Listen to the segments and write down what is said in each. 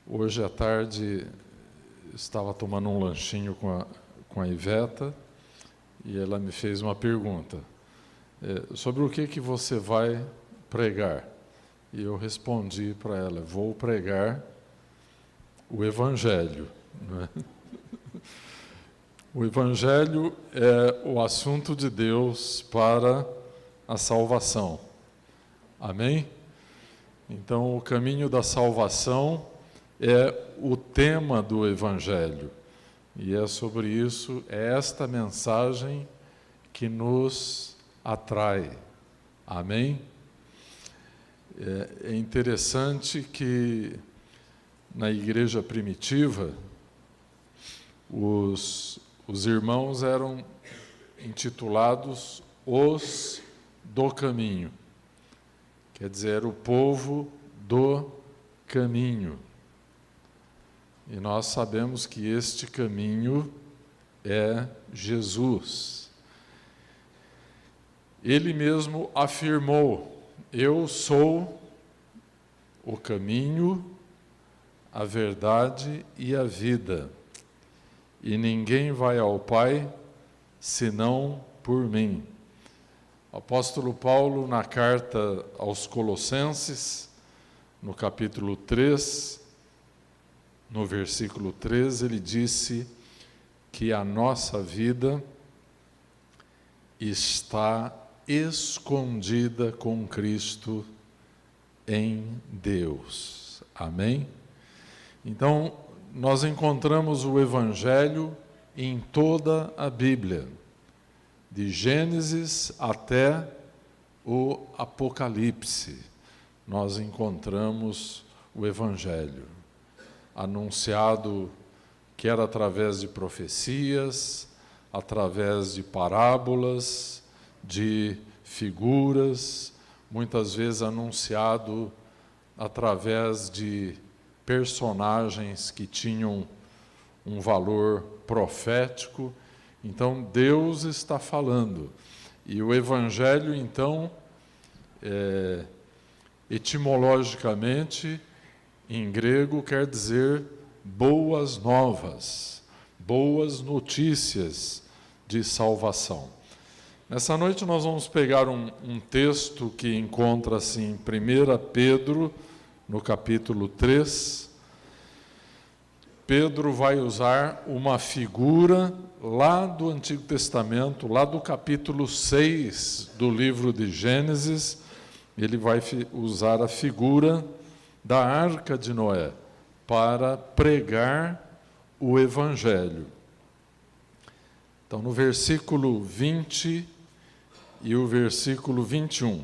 Hoje à tarde estava tomando um lanchinho com a Iveta e ela me fez uma pergunta. Sobre o que você vai pregar? E eu respondi para ela, vou pregar o Evangelho. Não é? O Evangelho é o assunto de Deus para a salvação. Amém? Então, o caminho da salvação é o tema do Evangelho. E é sobre isso, é esta mensagem que nos atrai. Amém? É interessante que na igreja primitiva, os irmãos eram intitulados os do caminho. Quer dizer, o povo do caminho. E nós sabemos que este caminho é Jesus. Ele mesmo afirmou, eu sou o caminho, a verdade e a vida. E ninguém vai ao Pai senão por mim. O apóstolo Paulo, na carta aos Colossenses, no capítulo 3, no versículo 13, ele disse que a nossa vida está escondida com Cristo em Deus. Amém? Então, nós encontramos o Evangelho em toda a Bíblia, de Gênesis até o Apocalipse. Nós encontramos o Evangelho, anunciado quer através de profecias, através de parábolas, de figuras, muitas vezes anunciado através de personagens que tinham um valor profético. Então, Deus está falando. E o Evangelho, então, etimologicamente, em grego, quer dizer boas novas, boas notícias de salvação. Nessa noite nós vamos pegar um texto que encontra-se em 1 Pedro, no capítulo 3. Pedro vai usar uma figura lá do Antigo Testamento, lá do capítulo 6 do livro de Gênesis. Ele vai usar a figura da Arca de Noé para pregar o Evangelho. Então, no versículo 20 e o versículo 21.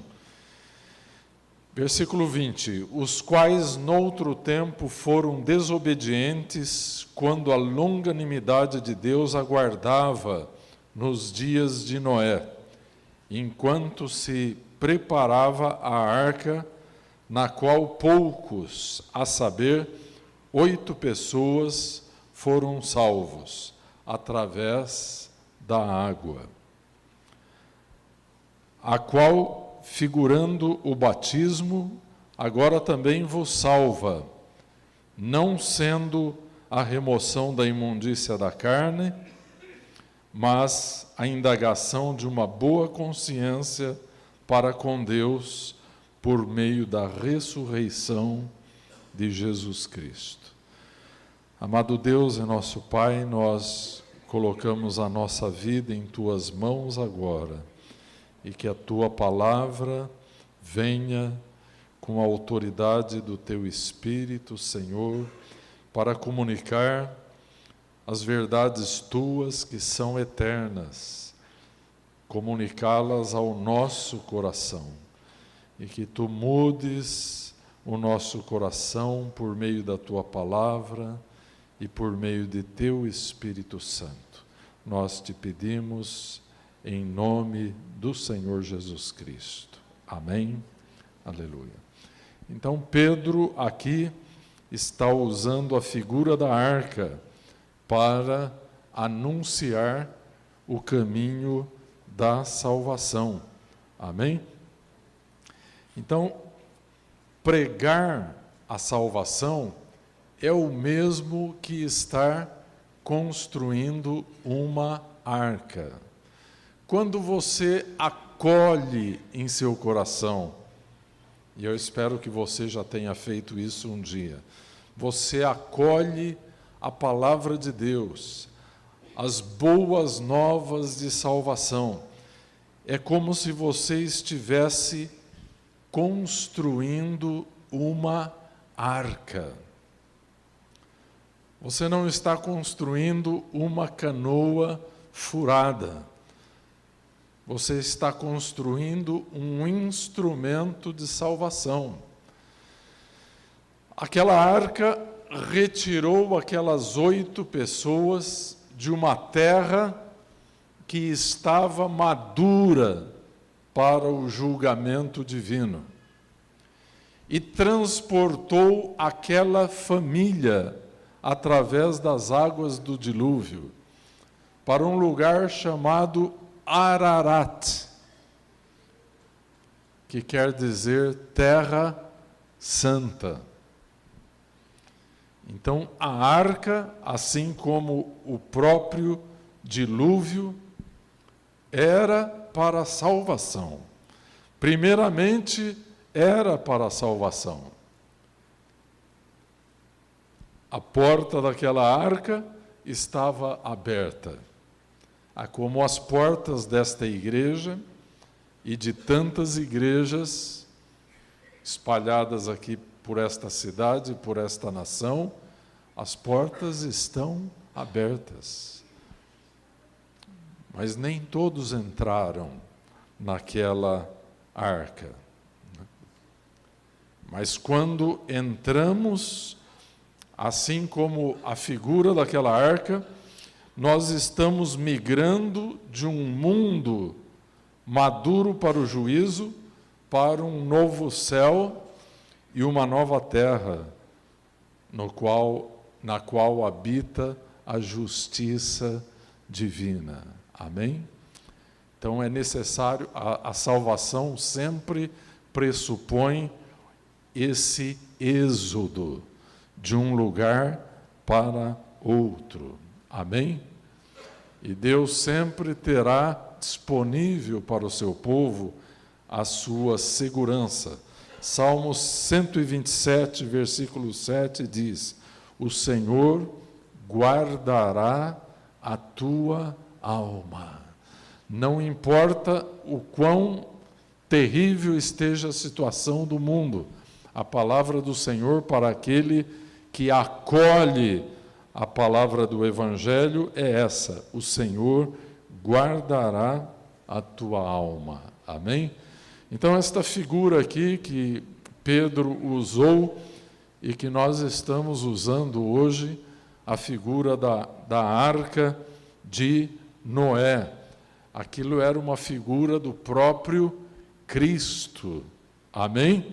Versículo 20. Os quais noutro tempo foram desobedientes, quando a longanimidade de Deus aguardava nos dias de Noé, enquanto se preparava a arca, na qual poucos, a saber, 8 pessoas, foram salvos, através da água, a qual, figurando o batismo, agora também vos salva, não sendo a remoção da imundícia da carne, mas a indagação de uma boa consciência para com Deus, por meio da ressurreição de Jesus Cristo. Amado Deus e nosso Pai, nós colocamos a nossa vida em Tuas mãos agora, e que a Tua palavra venha com a autoridade do Teu Espírito, Senhor, para comunicar as verdades Tuas que são eternas, comunicá-las ao nosso coração. E que Tu mudes o nosso coração por meio da Tua palavra e por meio de Teu Espírito Santo. Nós te pedimos em nome do Senhor Jesus Cristo. Amém? Aleluia. Então, Pedro aqui está usando a figura da arca para anunciar o caminho da salvação. Amém? Então, pregar a salvação é o mesmo que estar construindo uma arca. Quando você acolhe em seu coração, e eu espero que você já tenha feito isso um dia, você acolhe a palavra de Deus, as boas novas de salvação. É como se você estivesse construindo uma arca. Você não está construindo uma canoa furada. Você está construindo um instrumento de salvação. Aquela arca retirou aquelas 8 pessoas de uma terra que estava madura para o julgamento divino e transportou aquela família através das águas do dilúvio para um lugar chamado Ararat, que quer dizer Terra Santa. Então, a arca, assim como o próprio dilúvio, era para a salvação. Primeiramente, era para a salvação. A porta daquela arca estava aberta, como as portas desta igreja e de tantas igrejas espalhadas aqui por esta cidade, por esta nação, as portas estão abertas. Mas nem todos entraram naquela arca. Mas quando entramos, assim como a figura daquela arca, nós estamos migrando de um mundo maduro para o juízo, para um novo céu e uma nova terra, na qual habita a justiça divina. Amém? Então é necessário, a salvação sempre pressupõe esse êxodo de um lugar para outro. Amém? E Deus sempre terá disponível para o seu povo a sua segurança. Salmos 127, versículo 7 diz: o Senhor guardará a tua alma. Não importa o quão terrível esteja a situação do mundo, a palavra do Senhor para aquele que acolhe a palavra do Evangelho é essa: o Senhor guardará a tua alma. Amém? Então, esta figura aqui que Pedro usou e que nós estamos usando hoje, a figura da arca de Noé. Aquilo era uma figura do próprio Cristo. Amém?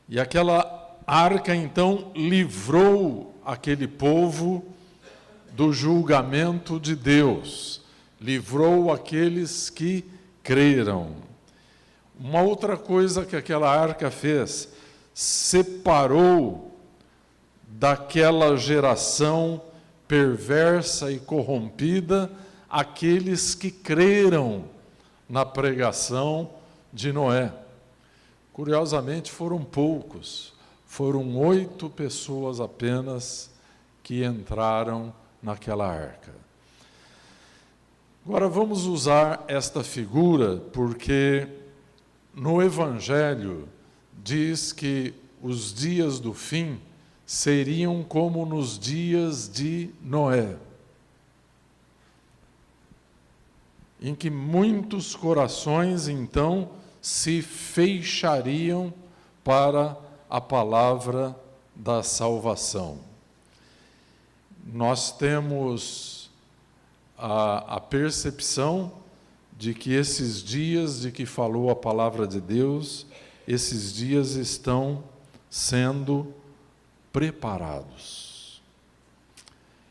E aquela arca, então, livrou aquele povo do julgamento de Deus, livrou aqueles que creram. Uma outra coisa que aquela arca fez, separou daquela geração perversa e corrompida aqueles que creram na pregação de Noé. Curiosamente, foram poucos, foram 8 pessoas apenas que entraram naquela arca. Agora vamos usar esta figura porque no Evangelho diz que os dias do fim seriam como nos dias de Noé, em que muitos corações, então, se fechariam para a palavra da salvação. Nós temos a percepção de que esses dias de que falou a palavra de Deus, esses dias estão sendo preparados.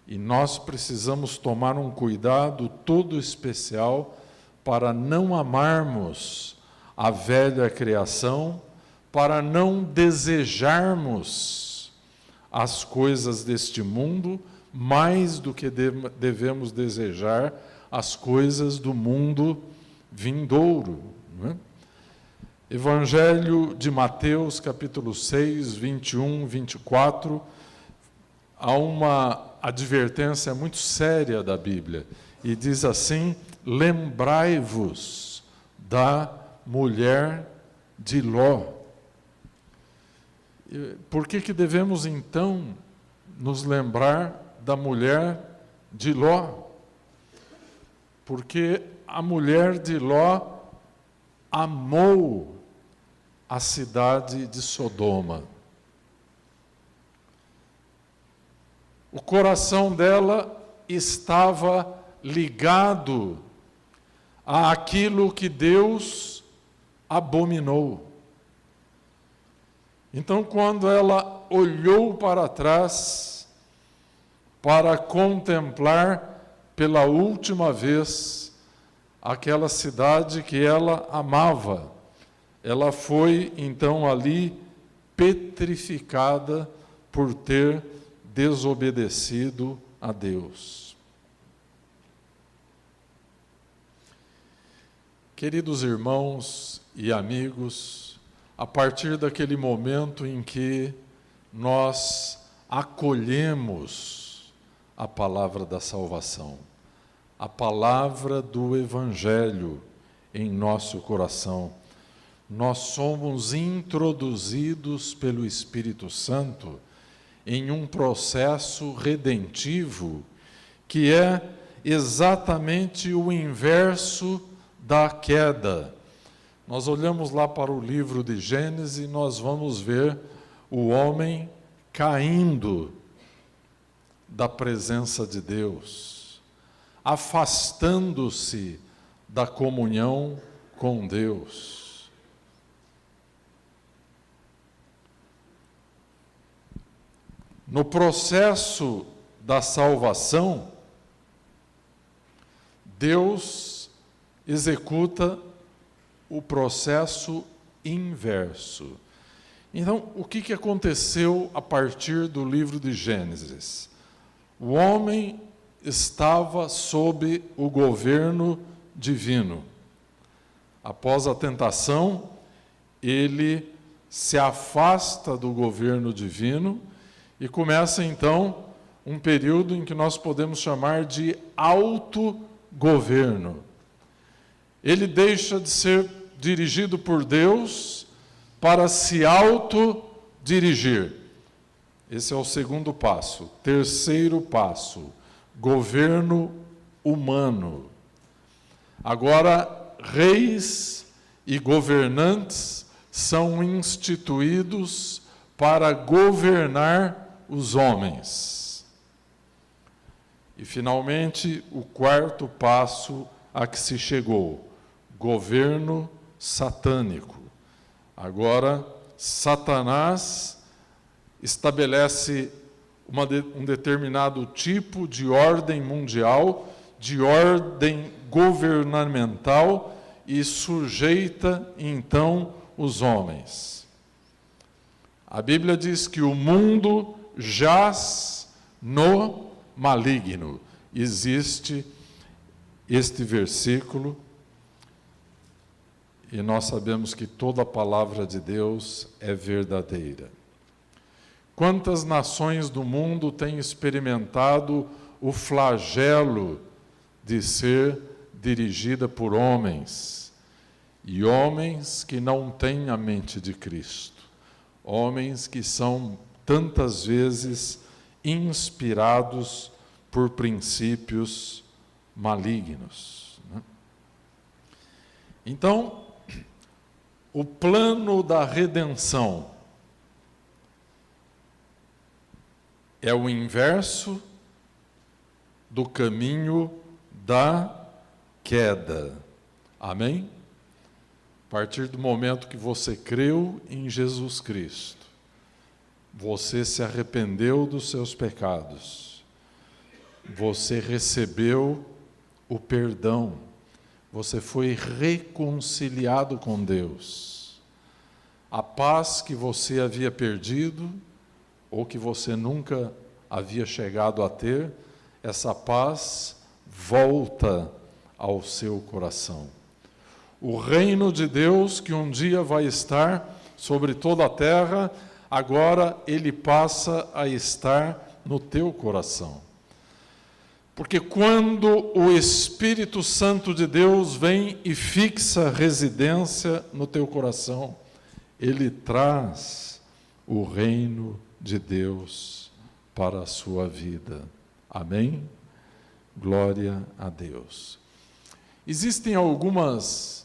E nós precisamos tomar um cuidado todo especial para não amarmos a velha criação, para não desejarmos as coisas deste mundo mais do que devemos desejar as coisas do mundo vindouro. Não é? Evangelho de Mateus, capítulo 6, 21, 24, há uma advertência muito séria da Bíblia, e diz assim: lembrai-vos da mulher de Ló. Por que devemos, então, nos lembrar da mulher de Ló? Porque a mulher de Ló amou a cidade de Sodoma. O coração dela estava ligado àquilo que Deus abominou. Então, quando ela olhou para trás para contemplar pela última vez aquela cidade que ela amava, ela foi então ali petrificada por ter desobedecido a Deus. Queridos irmãos e amigos, a partir daquele momento em que nós acolhemos a palavra da salvação, a palavra do Evangelho em nosso coração, nós somos introduzidos pelo Espírito Santo em um processo redentivo que é exatamente o inverso da queda. Nós olhamos lá para o livro de Gênesis e nós vamos ver o homem caindo da presença de Deus, afastando-se da comunhão com Deus. No processo da salvação, Deus executa o processo inverso. Então, o que aconteceu a partir do livro de Gênesis? O homem estava sob o governo divino. Após a tentação, ele se afasta do governo divino e começa, então, um período em que nós podemos chamar de autogoverno. Ele deixa de ser dirigido por Deus para se autodirigir. Esse é o segundo passo. Terceiro passo, governo humano. Agora, reis e governantes são instituídos para governar os homens. E, finalmente, o quarto passo a que se chegou, governo satânico. Agora, Satanás estabelece um determinado tipo de ordem mundial, de ordem governamental, e sujeita, então, os homens. A Bíblia diz que o mundo jaz no maligno. Existe este versículo, e nós sabemos que toda a palavra de Deus é verdadeira. Quantas nações do mundo têm experimentado o flagelo de ser dirigida por homens, e homens que não têm a mente de Cristo, homens que são tantas vezes inspirados por princípios malignos, né? Então, o plano da redenção é o inverso do caminho da queda. Amém? A partir do momento que você creu em Jesus Cristo, você se arrependeu dos seus pecados, você recebeu o perdão, você foi reconciliado com Deus. A paz que você havia perdido, ou que você nunca havia chegado a ter, essa paz volta ao seu coração. O reino de Deus, que um dia vai estar sobre toda a terra, agora ele passa a estar no teu coração. Porque quando o Espírito Santo de Deus vem e fixa residência no teu coração, ele traz o reino de Deus para a sua vida. Amém? Glória a Deus. Existem algumas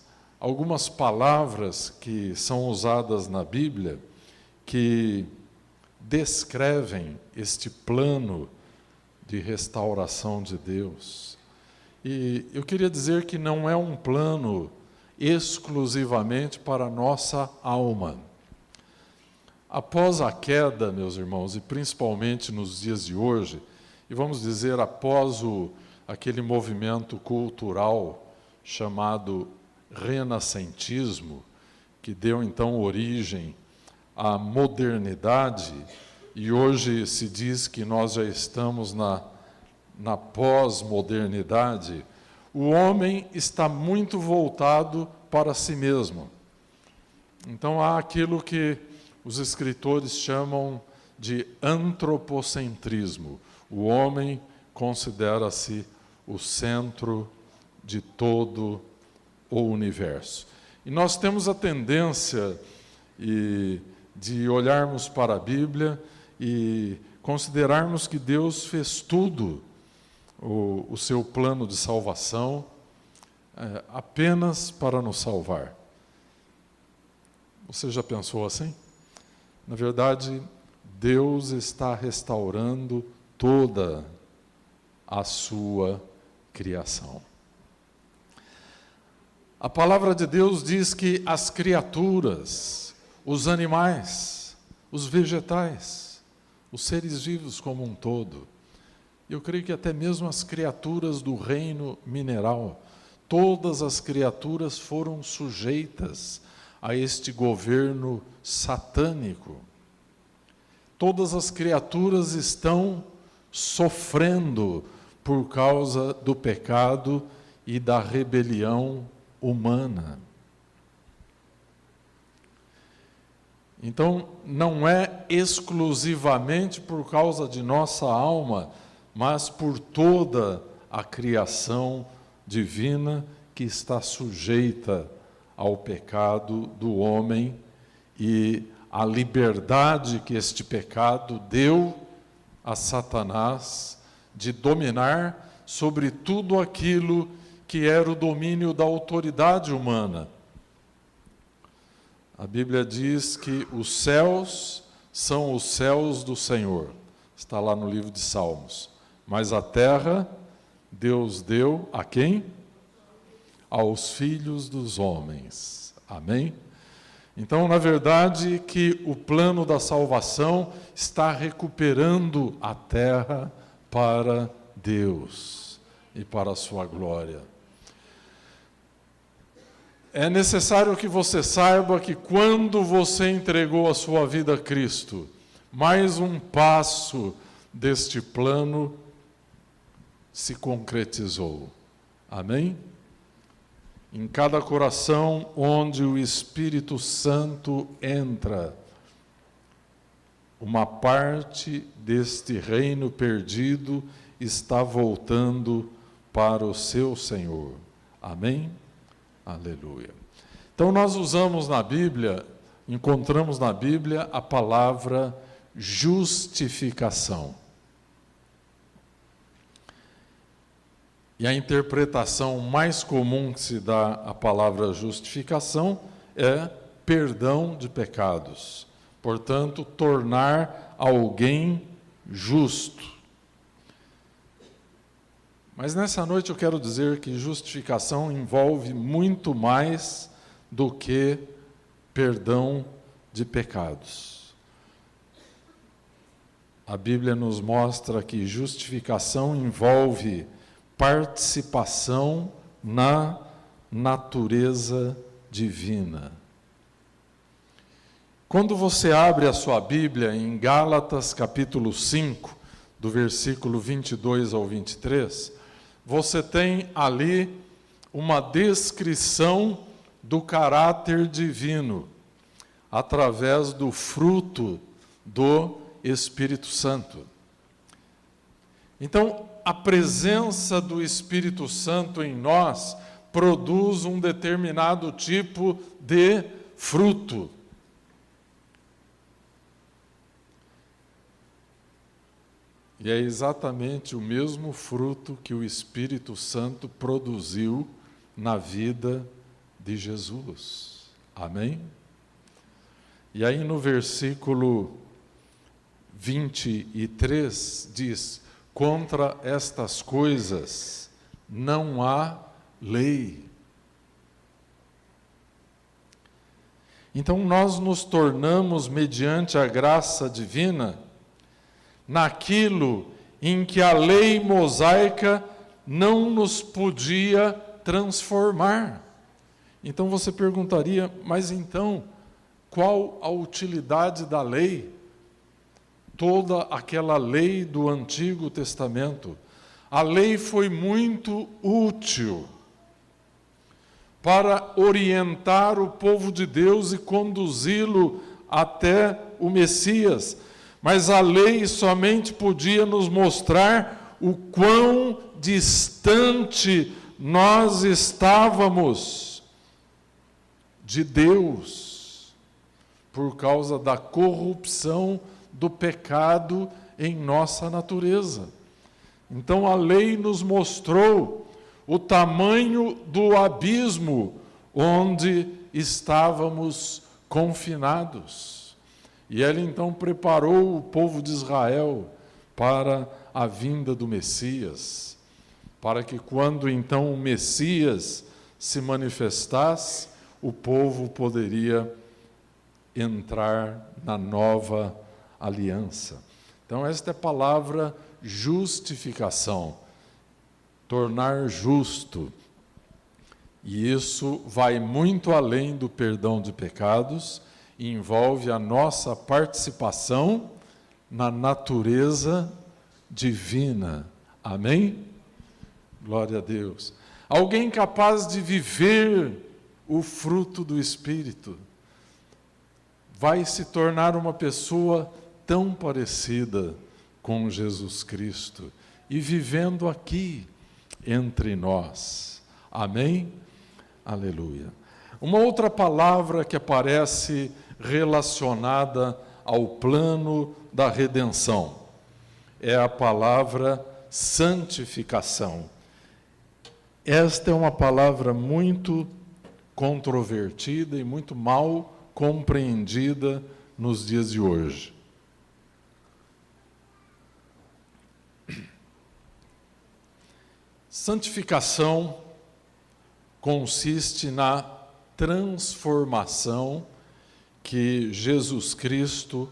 palavras que são usadas na Bíblia que descrevem este plano de restauração de Deus. E eu queria dizer que não é um plano exclusivamente para a nossa alma. Após a queda, meus irmãos, e principalmente nos dias de hoje, e vamos dizer após aquele movimento cultural chamado renascentismo, que deu então origem à modernidade, e hoje se diz que nós já estamos na pós-modernidade, o homem está muito voltado para si mesmo. Então há aquilo que os escritores chamam de antropocentrismo. O homem considera-se o centro de todo o universo. E nós temos a tendência de olharmos para a Bíblia e considerarmos que Deus fez tudo, o seu plano de salvação, apenas para nos salvar. Você já pensou assim? Na verdade, Deus está restaurando toda a sua criação. A palavra de Deus diz que as criaturas, os animais, os vegetais, os seres vivos como um todo, eu creio que até mesmo as criaturas do reino mineral, todas as criaturas foram sujeitas a este governo satânico. Todas as criaturas estão sofrendo por causa do pecado e da rebelião humana. Então, não é exclusivamente por causa de nossa alma, mas por toda a criação divina que está sujeita ao pecado do homem e a liberdade que este pecado deu a Satanás de dominar sobre tudo aquilo que era o domínio da autoridade humana. A Bíblia diz que os céus são os céus do Senhor. Está lá no livro de Salmos. Mas a terra, Deus deu a quem? Aos filhos dos homens. Amém? Então, na verdade, que o plano da salvação está recuperando a terra para Deus e para a sua glória. É necessário que você saiba que quando você entregou a sua vida a Cristo, mais um passo deste plano se concretizou. Amém? Em cada coração onde o Espírito Santo entra, uma parte deste reino perdido está voltando para o seu Senhor. Amém? Aleluia. Então nós usamos na Bíblia, encontramos na Bíblia a palavra justificação. E a interpretação mais comum que se dá à palavra justificação é perdão de pecados. Portanto, tornar alguém justo. Mas nessa noite eu quero dizer que justificação envolve muito mais do que perdão de pecados. A Bíblia nos mostra que justificação envolve participação na natureza divina. Quando você abre a sua Bíblia em Gálatas capítulo 5, do versículo 22 ao 23, você tem ali uma descrição do caráter divino, através do fruto do Espírito Santo. Então, a presença do Espírito Santo em nós produz um determinado tipo de fruto. E é exatamente o mesmo fruto que o Espírito Santo produziu na vida de Jesus. Amém? E aí no versículo 23 diz: contra estas coisas não há lei. Então nós nos tornamos, mediante a graça divina, naquilo em que a lei mosaica não nos podia transformar. Então você perguntaria, mas então, qual a utilidade da lei? Toda aquela lei do Antigo Testamento. A lei foi muito útil para orientar o povo de Deus e conduzi-lo até o Messias. Mas a lei somente podia nos mostrar o quão distante nós estávamos de Deus, por causa da corrupção do pecado em nossa natureza. Então a lei nos mostrou o tamanho do abismo onde estávamos confinados. E ela então preparou o povo de Israel para a vinda do Messias, para que quando então o Messias se manifestasse, o povo poderia entrar na nova aliança. Então esta é a palavra justificação, tornar justo. E isso vai muito além do perdão de pecados, envolve a nossa participação na natureza divina. Amém? Glória a Deus. Alguém capaz de viver o fruto do Espírito vai se tornar uma pessoa tão parecida com Jesus Cristo e vivendo aqui entre nós. Amém? Aleluia. Uma outra palavra que aparece relacionada ao plano da redenção é a palavra santificação. Esta é uma palavra muito controvertida e muito mal compreendida nos dias de hoje. Santificação consiste na transformação que Jesus Cristo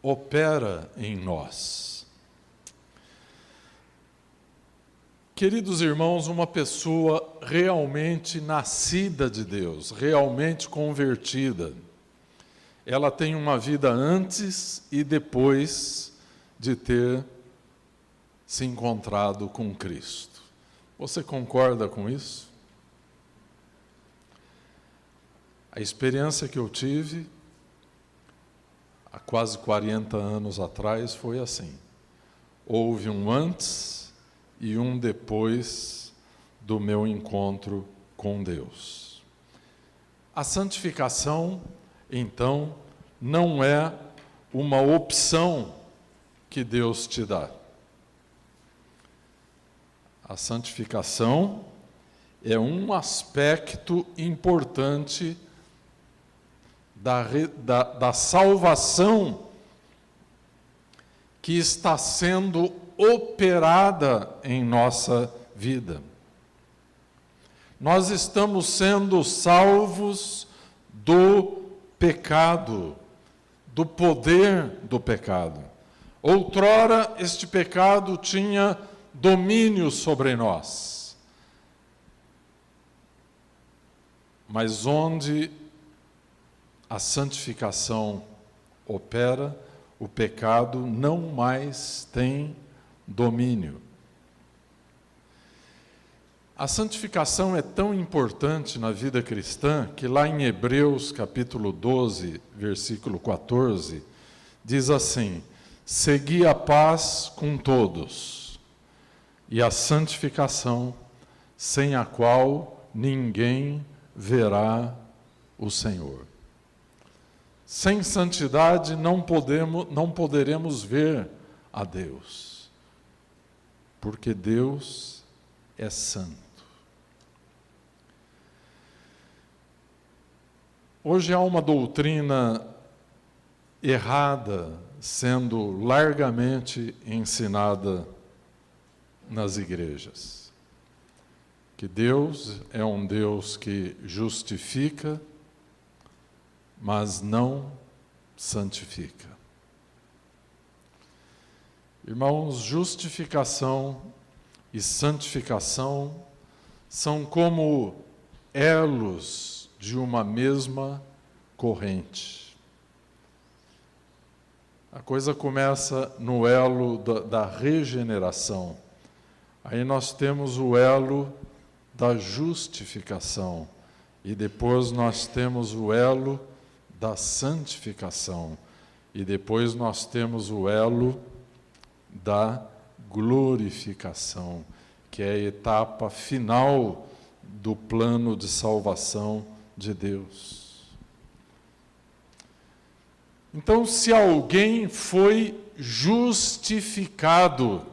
opera em nós. Queridos irmãos, uma pessoa realmente nascida de Deus, realmente convertida, ela tem uma vida antes e depois de ter se encontrado com Cristo. Você concorda com isso? A experiência que eu tive há quase 40 anos atrás foi assim. Houve um antes e um depois do meu encontro com Deus. A santificação, então, não é uma opção que Deus te dá. A santificação é um aspecto importante da salvação que está sendo operada em nossa vida. Nós estamos sendo salvos do pecado, do poder do pecado. Outrora, este pecado tinha domínio sobre nós. Mas onde a santificação opera, o pecado não mais tem domínio. A santificação é tão importante na vida cristã que lá em Hebreus capítulo 12, versículo 14, diz assim: segui a paz com todos e a santificação, sem a qual ninguém verá o Senhor. Sem santidade não poderemos ver a Deus, porque Deus é santo. Hoje há uma doutrina errada sendo largamente ensinada nas igrejas. Que Deus é um Deus que justifica, mas não santifica. Irmãos, justificação e santificação são como elos de uma mesma corrente. A coisa começa no elo da regeneração. Aí nós temos o elo da justificação. E depois nós temos o elo da santificação. E depois nós temos o elo da glorificação, que é a etapa final do plano de salvação de Deus. Então, se alguém foi justificado,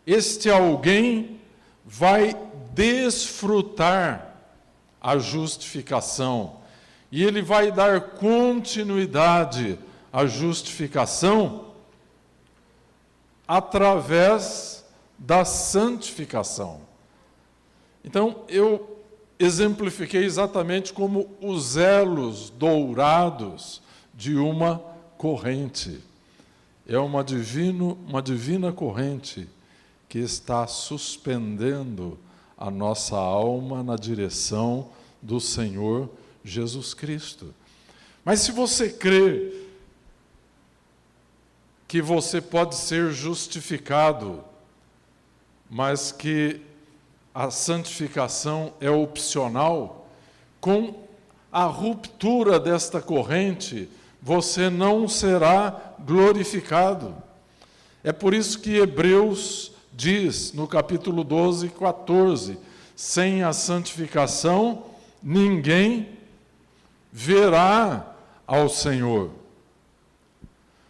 este alguém vai desfrutar a justificação, e ele vai dar continuidade à justificação através da santificação. Então, eu exemplifiquei exatamente como os elos dourados de uma corrente. É uma divina corrente que está suspendendo a nossa alma na direção do Senhor Jesus Cristo. Mas se você crê que você pode ser justificado, mas que a santificação é opcional, com a ruptura desta corrente, você não será glorificado. É por isso que Hebreus diz, no capítulo 12, 14, sem a santificação, ninguém verá ao Senhor.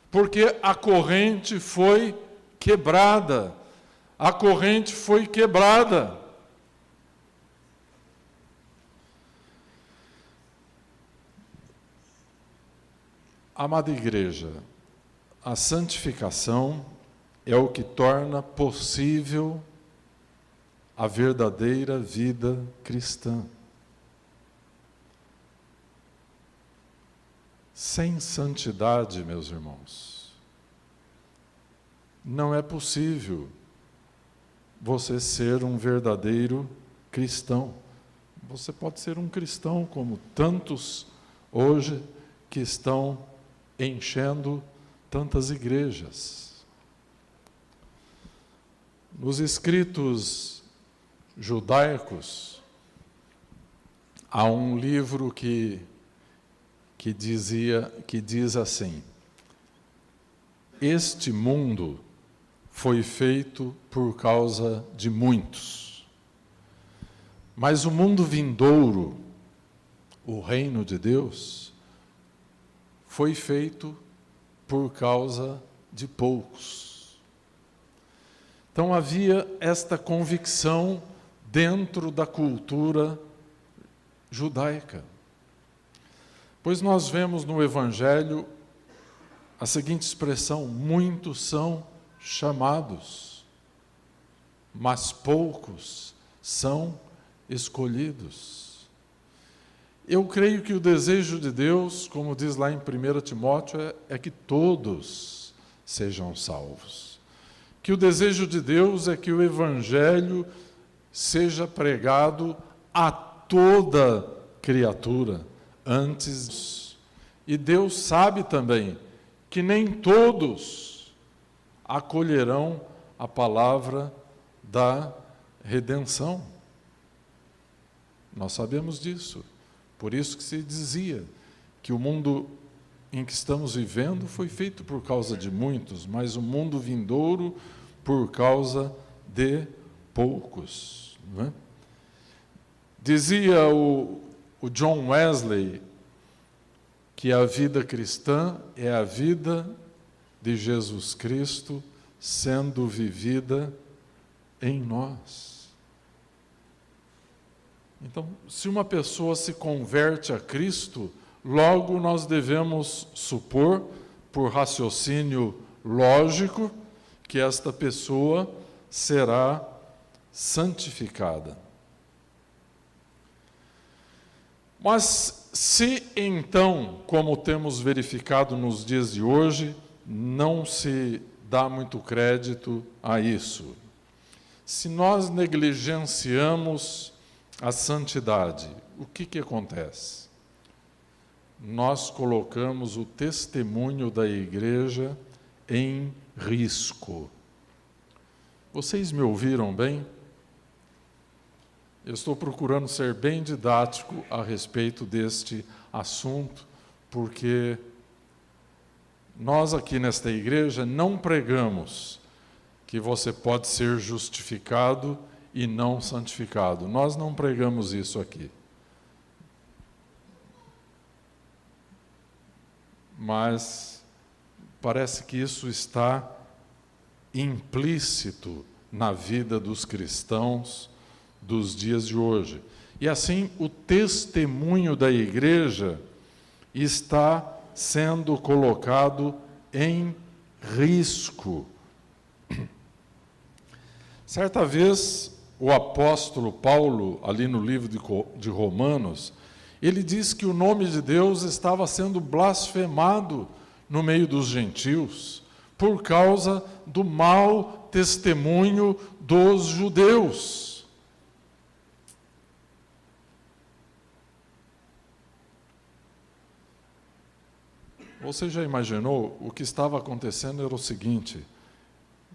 Porque a corrente foi quebrada. A corrente foi quebrada. Amada igreja, a santificação é o que torna possível a verdadeira vida cristã. Sem santidade, meus irmãos, não é possível você ser um verdadeiro cristão. Você pode ser um cristão como tantos hoje que estão enchendo tantas igrejas. Nos escritos judaicos, há um livro que diz assim: este mundo foi feito por causa de muitos, mas o mundo vindouro, o reino de Deus, foi feito por causa de poucos. Então havia esta convicção dentro da cultura judaica. Pois nós vemos no Evangelho a seguinte expressão: muitos são chamados, mas poucos são escolhidos. Eu creio que o desejo de Deus, como diz lá em 1 Timóteo, é que todos sejam salvos. Que o desejo de Deus é que o Evangelho seja pregado a toda criatura, antes. E Deus sabe também que nem todos acolherão a palavra da redenção. Nós sabemos disso. Por isso que se dizia que o mundo em que estamos vivendo foi feito por causa de muitos, mas o mundo vindouro por causa de poucos. Não é? Dizia o John Wesley que a vida cristã é a vida de Jesus Cristo sendo vivida em nós. Então, se uma pessoa se converte a Cristo, logo nós devemos supor, por raciocínio lógico, que esta pessoa será santificada. Mas se então, como temos verificado nos dias de hoje, não se dá muito crédito a isso, se nós negligenciamos a santidade, o que acontece? Nós colocamos o testemunho da igreja em risco. Vocês me ouviram bem? Eu estou procurando ser bem didático a respeito deste assunto, porque nós aqui nesta igreja não pregamos que você pode ser justificado e não santificado. Nós não pregamos isso aqui. Mas parece que isso está implícito na vida dos cristãos dos dias de hoje. E assim, o testemunho da igreja está sendo colocado em risco. Certa vez, o apóstolo Paulo, ali no livro de Romanos, ele diz que o nome de Deus estava sendo blasfemado no meio dos gentios, por causa do mau testemunho dos judeus. Você já imaginou? O que estava acontecendo era o seguinte: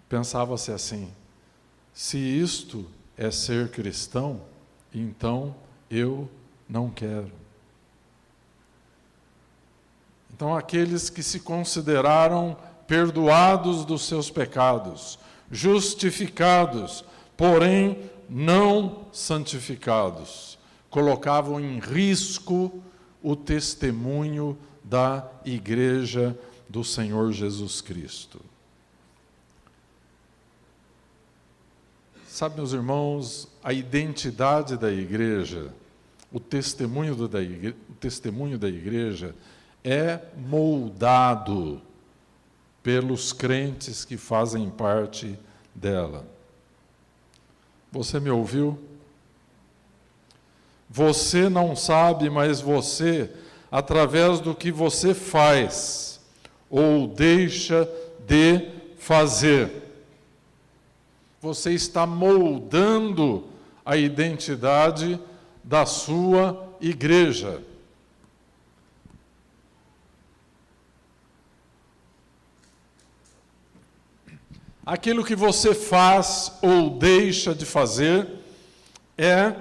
pensava-se assim, se isto é ser cristão, então eu não quero. Então, aqueles que se consideraram perdoados dos seus pecados, justificados, porém não santificados, colocavam em risco o testemunho da igreja do Senhor Jesus Cristo. Sabe, meus irmãos, a identidade da igreja, o testemunho da igreja é moldado pelos crentes que fazem parte dela. Você me ouviu? Você não sabe, mas você, através do que você faz ou deixa de fazer, você está moldando a identidade da sua igreja. Aquilo que você faz ou deixa de fazer é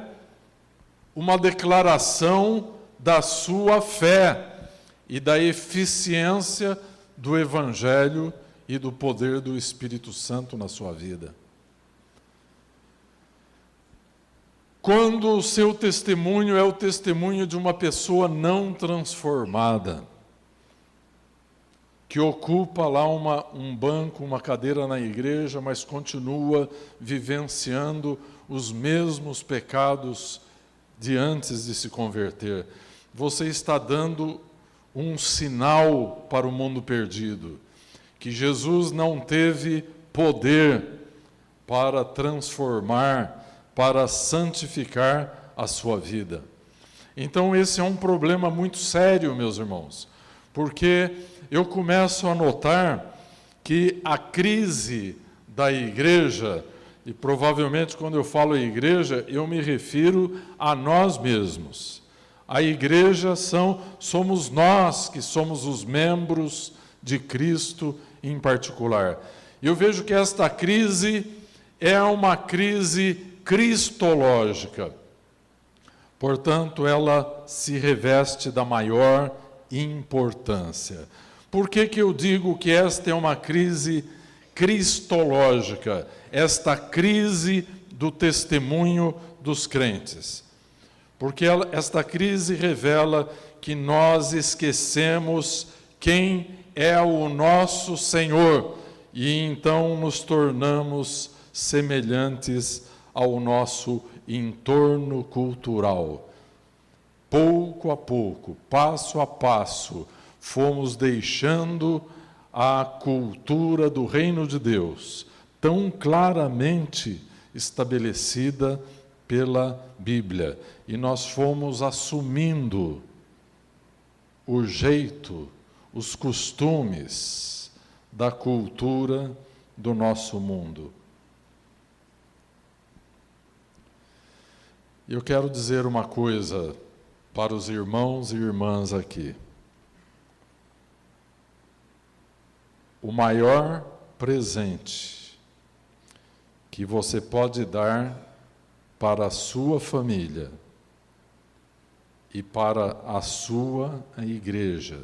uma declaração da sua fé e da eficiência do Evangelho e do poder do Espírito Santo na sua vida. Quando o seu testemunho é o testemunho de uma pessoa não transformada, que ocupa lá um banco, uma cadeira na igreja, mas continua vivenciando os mesmos pecados de antes de se converter, você está dando um sinal para o mundo perdido, que Jesus não teve poder para transformar, para santificar a sua vida. Então esse é um problema muito sério, meus irmãos, porque eu começo a notar que a crise da igreja, e provavelmente quando eu falo igreja, eu me refiro a nós mesmos. A igreja somos nós que somos os membros de Cristo em particular. Eu vejo que esta crise é uma crise cristológica. Portanto, ela se reveste da maior importância. Por que eu digo que esta é uma crise cristológica? Esta crise do testemunho dos crentes. Porque esta crise revela que nós esquecemos quem é o nosso Senhor e então nos tornamos semelhantes ao nosso entorno cultural. Pouco a pouco, passo a passo, fomos deixando a cultura do reino de Deus, tão claramente estabelecida pela Bíblia, e nós fomos assumindo o jeito, os costumes da cultura do nosso mundo. Eu quero dizer uma coisa para os irmãos e irmãs aqui. O maior presente que você pode dar para a sua família e para a sua igreja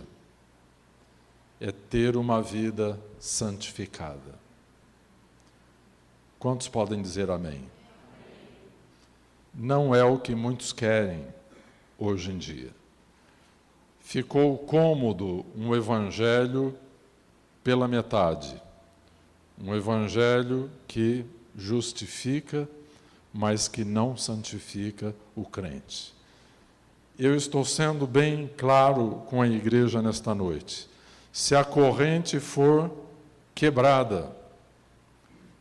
é ter uma vida santificada. Quantos podem dizer amém? Não é o que muitos querem hoje em dia. Ficou cômodo um evangelho pela metade. Um evangelho que justifica, mas que não santifica o crente. Eu estou sendo bem claro com a igreja nesta noite. Se a corrente for quebrada,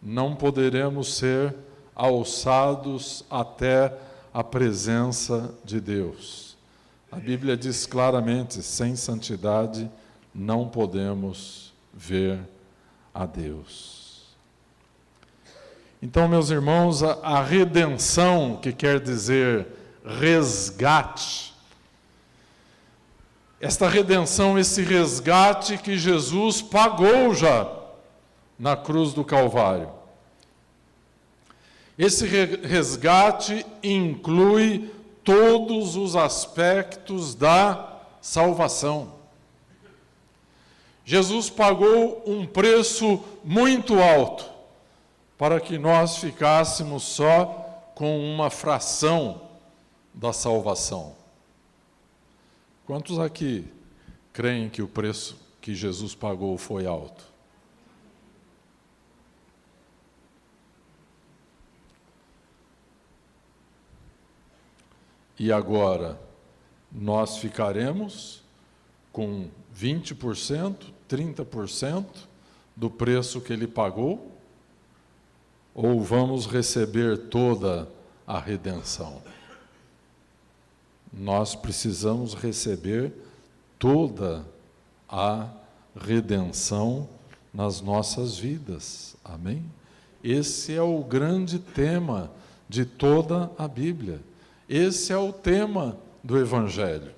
não poderemos ser alçados até a presença de Deus. A Bíblia diz claramente, sem santidade não podemos ver a Deus. Então, meus irmãos, a redenção, que quer dizer resgate, esta redenção, esse resgate que Jesus pagou já na cruz do Calvário. Esse resgate inclui todos os aspectos da salvação. Jesus pagou um preço muito alto para que nós ficássemos só com uma fração da salvação. Quantos aqui creem que o preço que Jesus pagou foi alto? E agora, nós ficaremos com 20%, 30% do preço que ele pagou? Ou vamos receber toda a redenção? Nós precisamos receber toda a redenção nas nossas vidas. Amém? Esse é o grande tema de toda a Bíblia. Esse é o tema do Evangelho.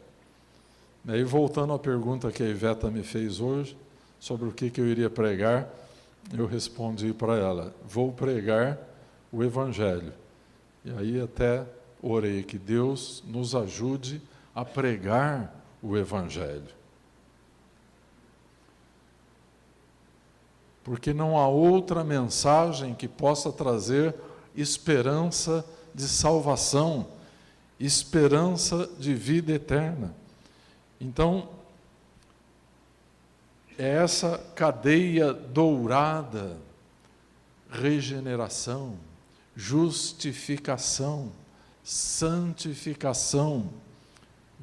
E aí, voltando à pergunta que a Iveta me fez hoje, sobre o que eu iria pregar, eu respondi para ela, vou pregar o Evangelho. E aí até orei que Deus nos ajude a pregar o Evangelho. Porque não há outra mensagem que possa trazer esperança de salvação, esperança de vida eterna. Então, é essa cadeia dourada, regeneração, justificação, santificação,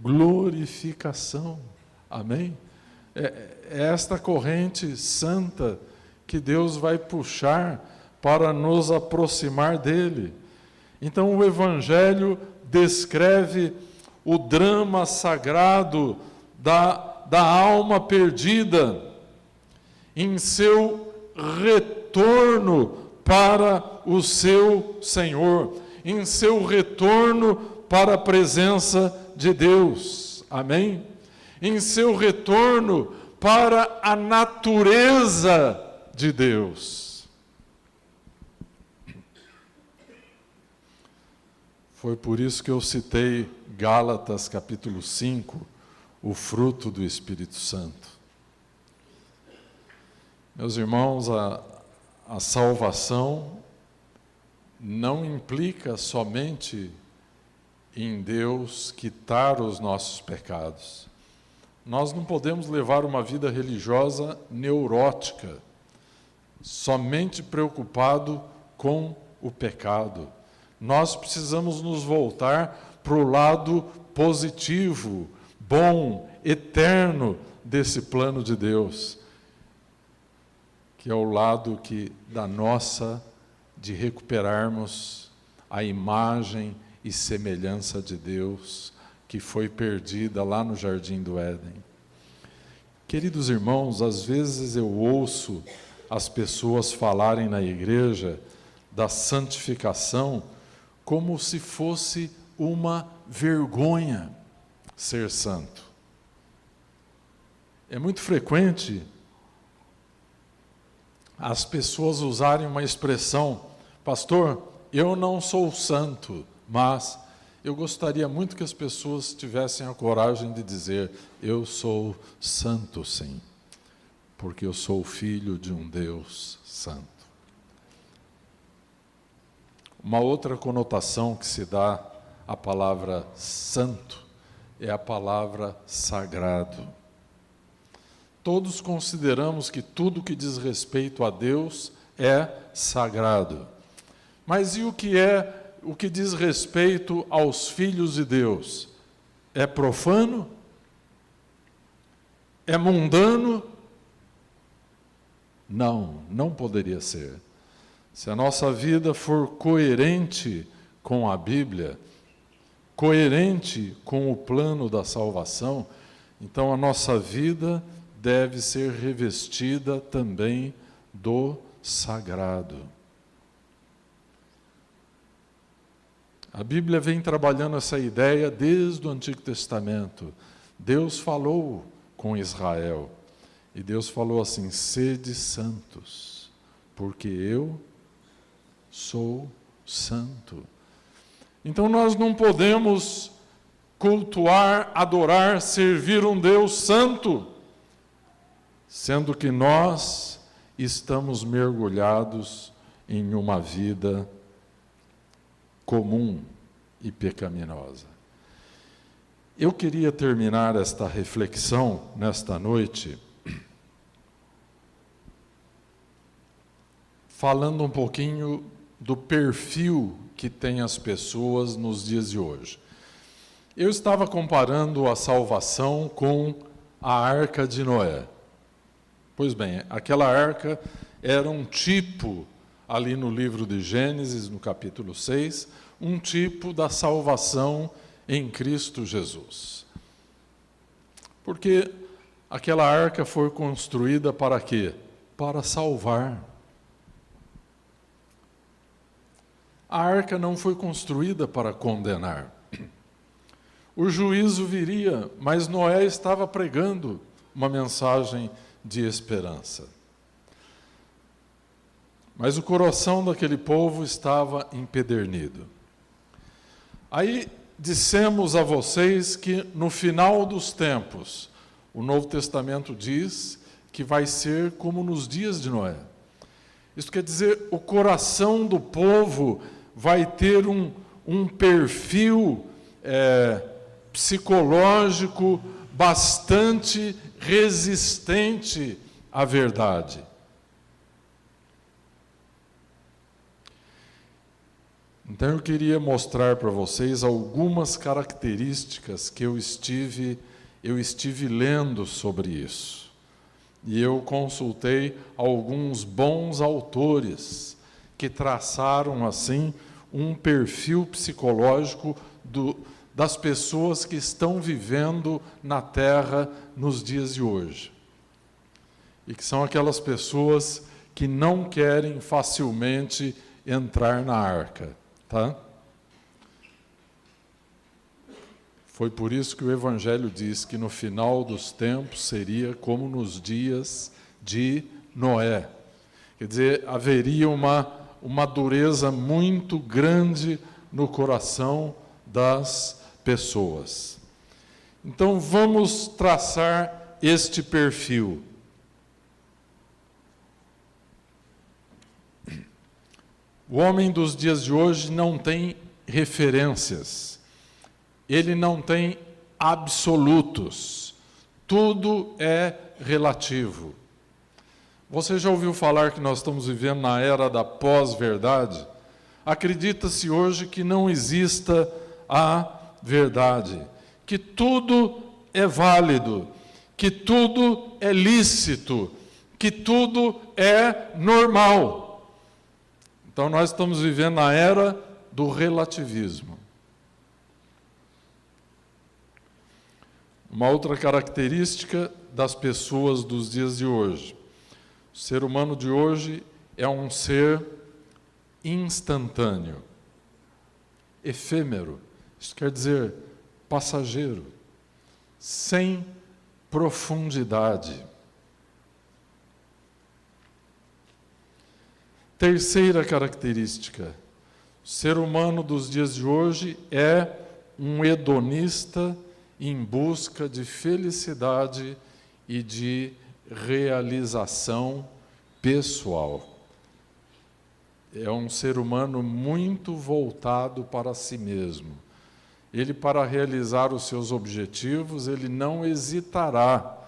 glorificação. Amém? É esta corrente santa que Deus vai puxar para nos aproximar dele. Então, o Evangelho descreve o drama sagrado da alma perdida em seu retorno para o seu Senhor, em seu retorno para a presença de Deus, amém? Em seu retorno para a natureza de Deus. Foi por isso que eu citei Gálatas capítulo 5, o fruto do Espírito Santo. Meus irmãos, a salvação não implica somente em Deus quitar os nossos pecados. Nós não podemos levar uma vida religiosa neurótica, somente preocupado com o pecado. Nós precisamos nos voltar para o lado positivo, bom, eterno desse plano de Deus, que é o lado de recuperarmos a imagem e semelhança de Deus que foi perdida lá no Jardim do Éden. Queridos irmãos, às vezes eu ouço as pessoas falarem na igreja da santificação como se fosse uma vergonha ser santo. É muito frequente as pessoas usarem uma expressão: pastor, eu não sou santo, mas eu gostaria muito que as pessoas tivessem a coragem de dizer: eu sou santo, sim, porque eu sou filho de um Deus santo. Uma outra conotação que se dá à palavra santo é a palavra sagrado. Todos consideramos que tudo que diz respeito a Deus é sagrado. Mas e o que diz respeito aos filhos de Deus? É profano? É mundano? Não, não poderia ser. Se a nossa vida for coerente com a Bíblia, coerente com o plano da salvação, então a nossa vida deve ser revestida também do sagrado. A Bíblia vem trabalhando essa ideia desde o Antigo Testamento. Deus falou com Israel, e Deus falou assim: sede santos, porque eu sou santo. Então nós não podemos cultuar, adorar, servir um Deus santo, sendo que nós estamos mergulhados em uma vida comum e pecaminosa. Eu queria terminar esta reflexão nesta noite falando um pouquinho do perfil que tem as pessoas nos dias de hoje. Eu estava comparando a salvação com a Arca de Noé. Pois bem, aquela arca era um tipo, ali no livro de Gênesis, no capítulo 6, um tipo da salvação em Cristo Jesus. Porque aquela arca foi construída para quê? Para salvar. A arca não foi construída para condenar. O juízo viria, mas Noé estava pregando uma mensagem de esperança. Mas o coração daquele povo estava empedernido. Aí dissemos a vocês que no final dos tempos, o Novo Testamento diz que vai ser como nos dias de Noé. Isso quer dizer, o coração do povo vai ter um perfil psicológico bastante resistente à verdade. Então eu queria mostrar para vocês algumas características que eu estive lendo sobre isso. E eu consultei alguns bons autores que traçaram assim um perfil psicológico das pessoas que estão vivendo na Terra nos dias de hoje. E que são aquelas pessoas que não querem facilmente entrar na arca. Tá? Foi por isso que o Evangelho diz que no final dos tempos seria como nos dias de Noé. Quer dizer, haveria uma dureza muito grande no coração das pessoas. Então, vamos traçar este perfil. O homem dos dias de hoje não tem referências, ele não tem absolutos, tudo é relativo. Você já ouviu falar que nós estamos vivendo na era da pós-verdade? Acredita-se hoje que não exista a verdade, que tudo é válido, que tudo é lícito, que tudo é normal. Então nós estamos vivendo na era do relativismo. Uma outra característica das pessoas dos dias de hoje. O ser humano de hoje é um ser instantâneo, efêmero, isso quer dizer passageiro, sem profundidade. Terceira característica, o ser humano dos dias de hoje é um hedonista em busca de felicidade e de realização pessoal. É um ser humano muito voltado para si mesmo. Ele, para realizar os seus objetivos, ele não hesitará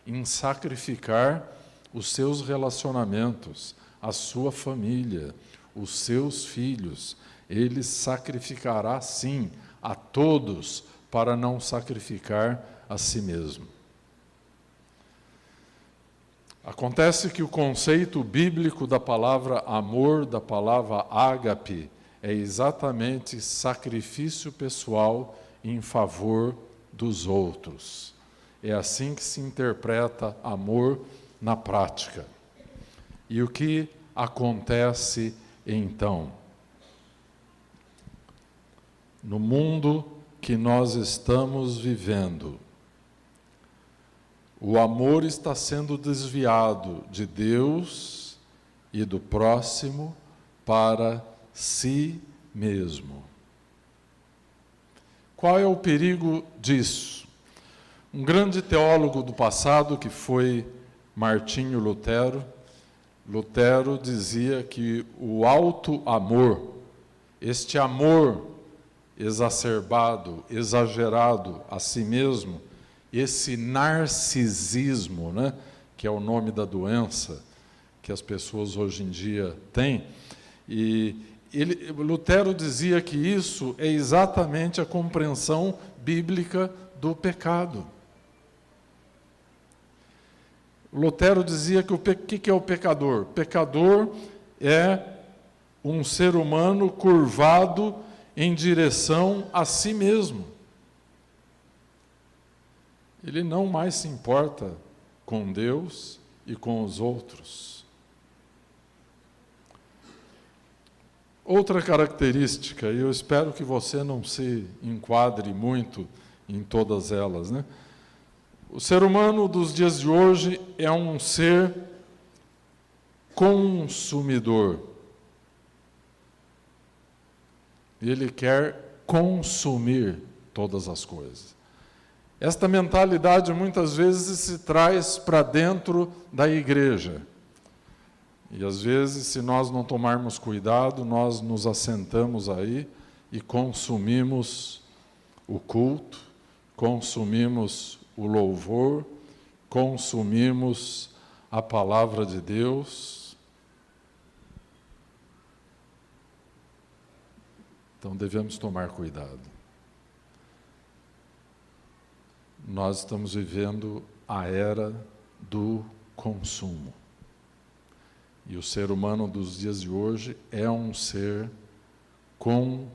em sacrificar os seus relacionamentos, a sua família, os seus filhos. Ele sacrificará, sim, a todos, para não sacrificar a si mesmo. Acontece que o conceito bíblico da palavra amor, da palavra ágape, é exatamente sacrifício pessoal em favor dos outros. É assim que se interpreta amor na prática. E o que acontece então? No mundo que nós estamos vivendo, o amor está sendo desviado de Deus e do próximo para si mesmo. Qual é o perigo disso? Um grande teólogo do passado, que foi Martinho Lutero, Lutero dizia que o alto amor, este amor exacerbado, exagerado a si mesmo, esse narcisismo, né, que é o nome da doença que as pessoas hoje em dia têm, e Lutero dizia que isso é exatamente a compreensão bíblica do pecado. Lutero dizia que o que é o pecador? Pecador é um ser humano curvado em direção a si mesmo. Ele não mais se importa com Deus e com os outros. Outra característica, e eu espero que você não se enquadre muito em todas elas, né? O ser humano dos dias de hoje é um ser consumidor. Ele quer consumir todas as coisas. Esta mentalidade muitas vezes se traz para dentro da igreja. E às vezes, se nós não tomarmos cuidado, nós nos assentamos aí e consumimos o culto, consumimos o louvor, consumimos a palavra de Deus. Então devemos tomar cuidado. Nós estamos vivendo a era do consumo. E o ser humano dos dias de hoje é um ser consumista.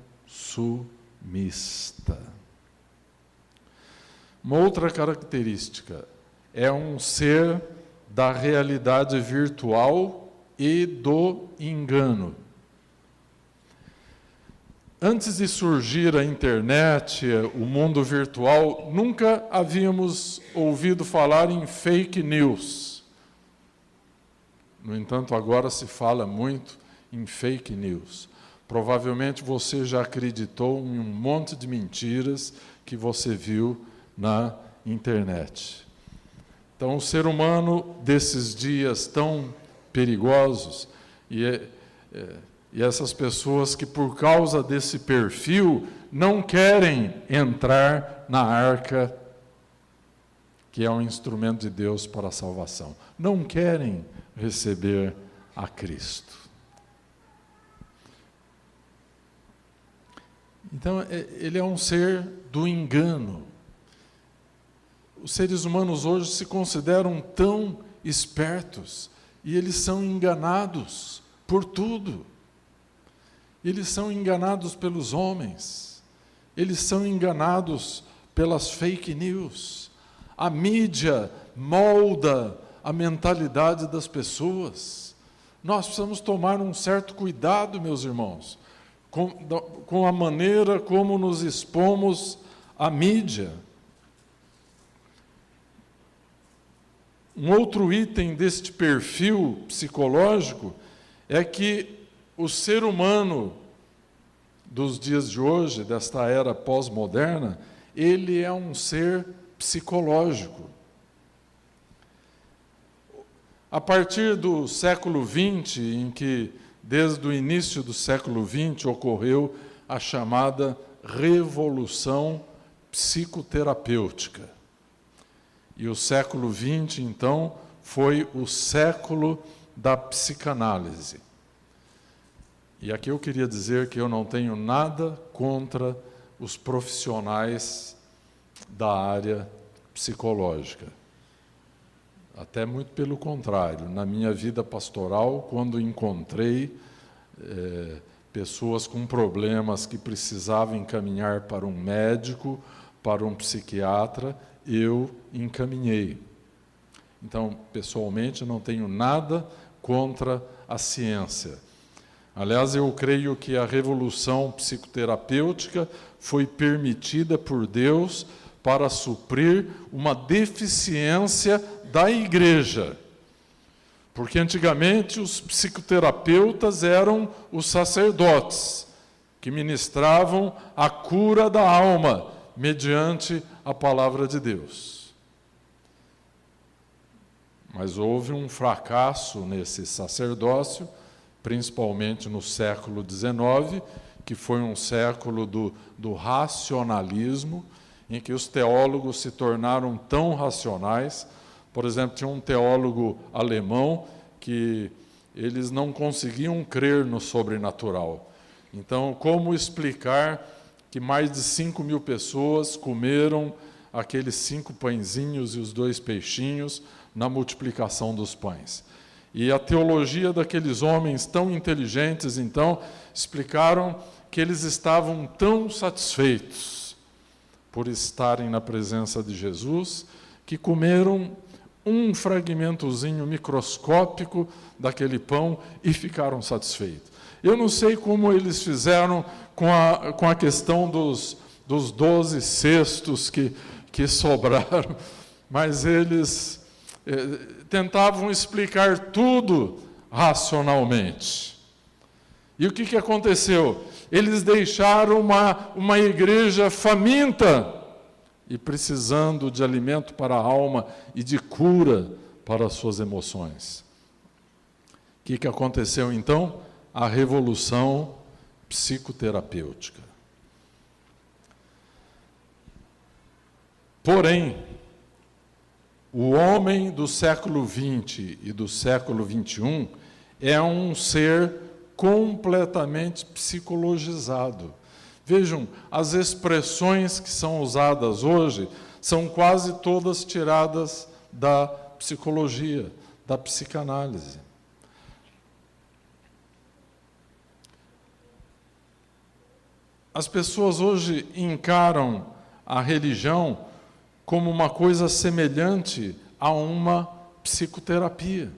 Uma outra característica é um ser da realidade virtual e do engano. Antes de surgir a internet, o mundo virtual, nunca havíamos ouvido falar em fake news. No entanto, agora se fala muito em fake news. Provavelmente você já acreditou em um monte de mentiras que você viu na internet. Então, o ser humano desses dias tão perigosos, e essas pessoas que, por causa desse perfil, não querem entrar na arca, que é um instrumento de Deus para a salvação. Não querem receber a Cristo. Então, ele é um ser do engano. Os seres humanos hoje se consideram tão espertos e eles são enganados por tudo. Eles são enganados pelos homens, eles são enganados pelas fake news. A mídia molda a mentalidade das pessoas. Nós precisamos tomar um certo cuidado, meus irmãos, com a maneira como nos expomos à mídia. Um outro item deste perfil psicológico é que o ser humano dos dias de hoje, desta era pós-moderna, ele é um ser psicológico. A partir do século XX, em que, desde o início do século XX, ocorreu a chamada revolução psicoterapêutica. E o século XX, então, foi o século da psicanálise. E aqui eu queria dizer que eu não tenho nada contra os profissionais da área psicológica. Até muito pelo contrário. Na minha vida pastoral, quando encontrei pessoas com problemas que precisavam encaminhar para um médico, para um psiquiatra, eu encaminhei. Então, pessoalmente, não tenho nada contra a ciência. Aliás, eu creio que a revolução psicoterapêutica foi permitida por Deus para suprir uma deficiência da igreja. Porque antigamente os psicoterapeutas eram os sacerdotes, que ministravam a cura da alma mediante a palavra de Deus. Mas houve um fracasso nesse sacerdócio, principalmente no século XIX, que foi um século do racionalismo, em que os teólogos se tornaram tão racionais. Por exemplo, tinha um teólogo alemão que eles não conseguiam crer no sobrenatural. Então, como explicar que mais de 5.000 pessoas comeram aqueles 5 pãezinhos e os 2 peixinhos na multiplicação dos pães? E a teologia daqueles homens tão inteligentes, então, explicaram que eles estavam tão satisfeitos por estarem na presença de Jesus, que comeram um fragmentozinho microscópico daquele pão e ficaram satisfeitos. Eu não sei como eles fizeram com a questão dos 12 cestos que sobraram, mas eles tentavam explicar tudo racionalmente. E o que aconteceu? Eles deixaram uma igreja faminta e precisando de alimento para a alma e de cura para as suas emoções. O que aconteceu então? A revolução psicoterapêutica. Porém, o homem do século XX e do século XXI é um ser completamente psicologizado. Vejam, as expressões que são usadas hoje são quase todas tiradas da psicologia, da psicanálise. As pessoas hoje encaram a religião como uma coisa semelhante a uma psicoterapia.